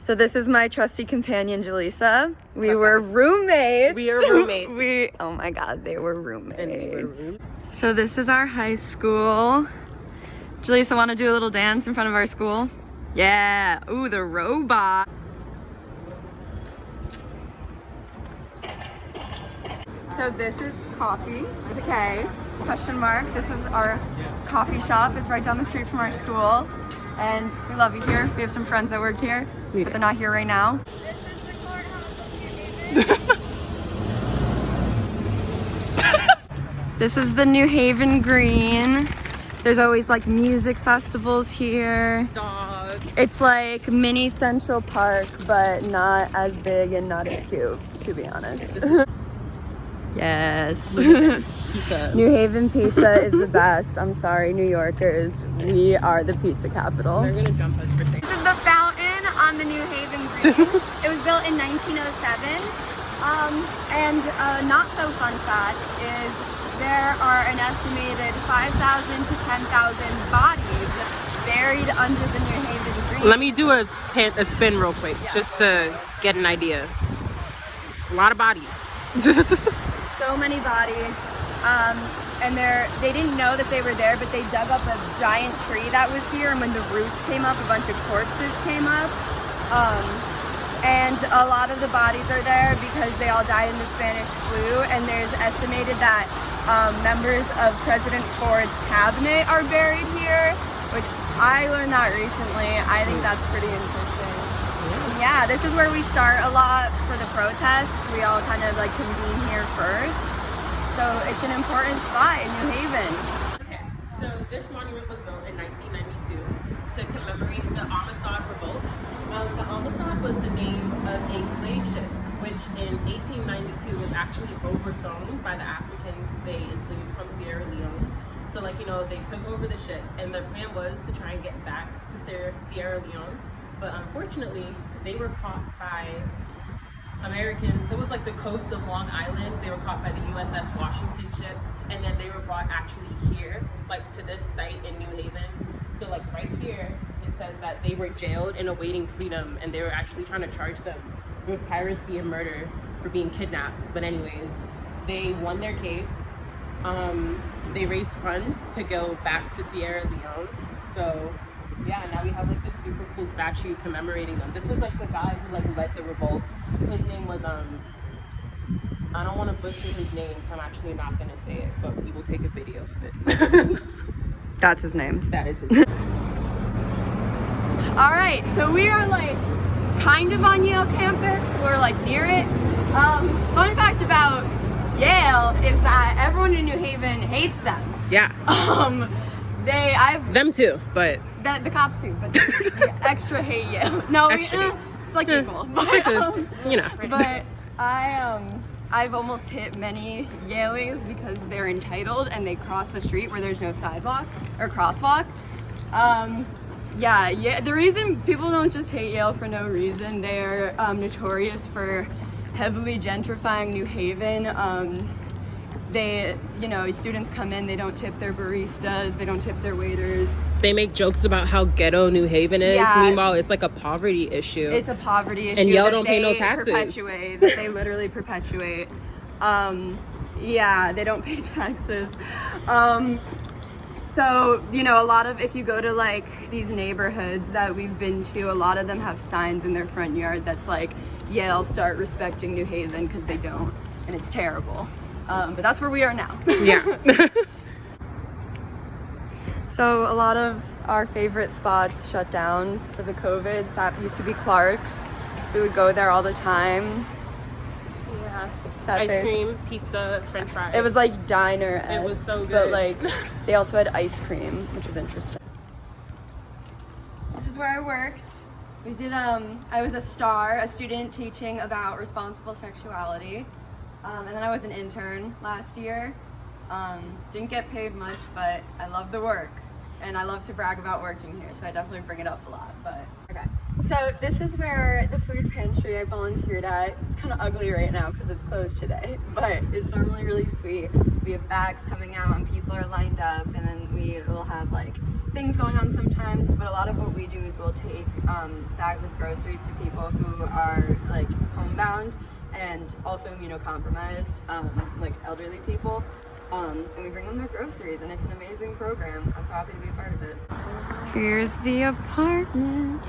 So this is my trusty companion, Jaleesa. We were roommates. We are roommates. Oh my God, they were roommates. And we were roommates. So this is our high school. Jaleesa, want to do a little dance in front of our school? Yeah. Ooh, the robot. So this is coffee with a K, question mark. This is our coffee shop. It's right down the street from our school. And we love you here. We have some friends that work here, but they're not here right now. This is the courthouse of New Haven. This is the New Haven Green. There's always like music festivals here. Dogs. It's like mini Central Park, but not as big and not as cute, to be honest. Yes. Pizza. New Haven pizza is the best. I'm sorry, New Yorkers. We are the pizza capital. They're gonna jump us for saying. This is the fountain on the New Haven Green. It was built in 1907. And a not so fun fact is there are an estimated 5,000 to 10,000 bodies buried under the New Haven Green. Let me do a spin real quick, just to get an idea. It's a lot of bodies. So many bodies. And they didn't know that they were there, but they dug up a giant tree that was here, and when the roots came up, a bunch of corpses came up. And a lot of the bodies are there because they all died in the Spanish flu, and there's estimated that members of President Ford's cabinet are buried here, which I learned that recently. I think that's pretty interesting. Yeah, this is where we start a lot for the protests. We all kind of like convene here first. So it's an important spot in New Haven. Okay, so this monument was built in 1992 to commemorate the Amistad Revolt. The Amistad was the name of a slave ship, which in 1892 was actually overthrown by the Africans they enslaved from Sierra Leone. So like, they took over the ship, and the plan was to try and get back to Sierra Leone. But unfortunately, they were caught by Americans. It was like the coast of Long Island. They were caught by the USS Washington ship, and then they were brought actually here, like to this site in New Haven. So like right here, it says that they were jailed and awaiting freedom, and they were actually trying to charge them with piracy and murder for being kidnapped. But anyways, they won their case. They raised funds to go back to Sierra Leone. So yeah, now we have like this super cool statue commemorating them. This was like the guy who like led the revolt. His name was I don't want to butcher his name, so I'm actually not gonna say it, but we will take a video of it. That's his name. That is his name. All right, so we are like kind of on Yale campus. We're like near it. Fun fact about Yale is that everyone in New Haven hates them. Yeah. Them too, but the cops too, but extra hate Yale. No, it's like equal. But, but I've almost hit many Yaleys because they're entitled and they cross the street where there's no sidewalk or crosswalk. Yeah. The reason people don't just hate Yale for no reason, they're notorious for heavily gentrifying New Haven. Students come in, they don't tip their baristas, they don't tip their waiters. They make jokes about how ghetto New Haven is. Yeah. Meanwhile, it's like a poverty issue. It's a poverty issue. And Yale don't pay no taxes. That they literally perpetuate. They don't pay taxes. So, a lot of, if you go to like these neighborhoods that we've been to, a lot of them have signs in their front yard that's like, Yale, start respecting New Haven, because they don't. And it's terrible. But that's where we are now. Yeah. So a lot of our favorite spots shut down because of COVID. That used to be Clark's. We would go there all the time. Yeah. Sad ice face. cream, pizza, french fries. It was like diner. It was so good. But like, they also had ice cream, which was interesting. This is where I worked. We did, I was a student teaching about responsible sexuality. And then I was an intern last year. Didn't get paid much, but I love the work. And I love to brag about working here, so I definitely bring it up a lot. But okay. So this is where the food pantry I volunteered at. It's kind of ugly right now because it's closed today, but it's normally really sweet. We have bags coming out and people are lined up, and then we will have like things going on sometimes, but a lot of what we do is we'll take bags of groceries to people who are like homebound and also immunocompromised, like elderly people, and we bring them their groceries, and it's an amazing program. I'm so happy to be a part of it. Here's the apartment.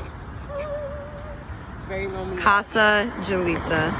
It's very lonely. Casa Jalisa.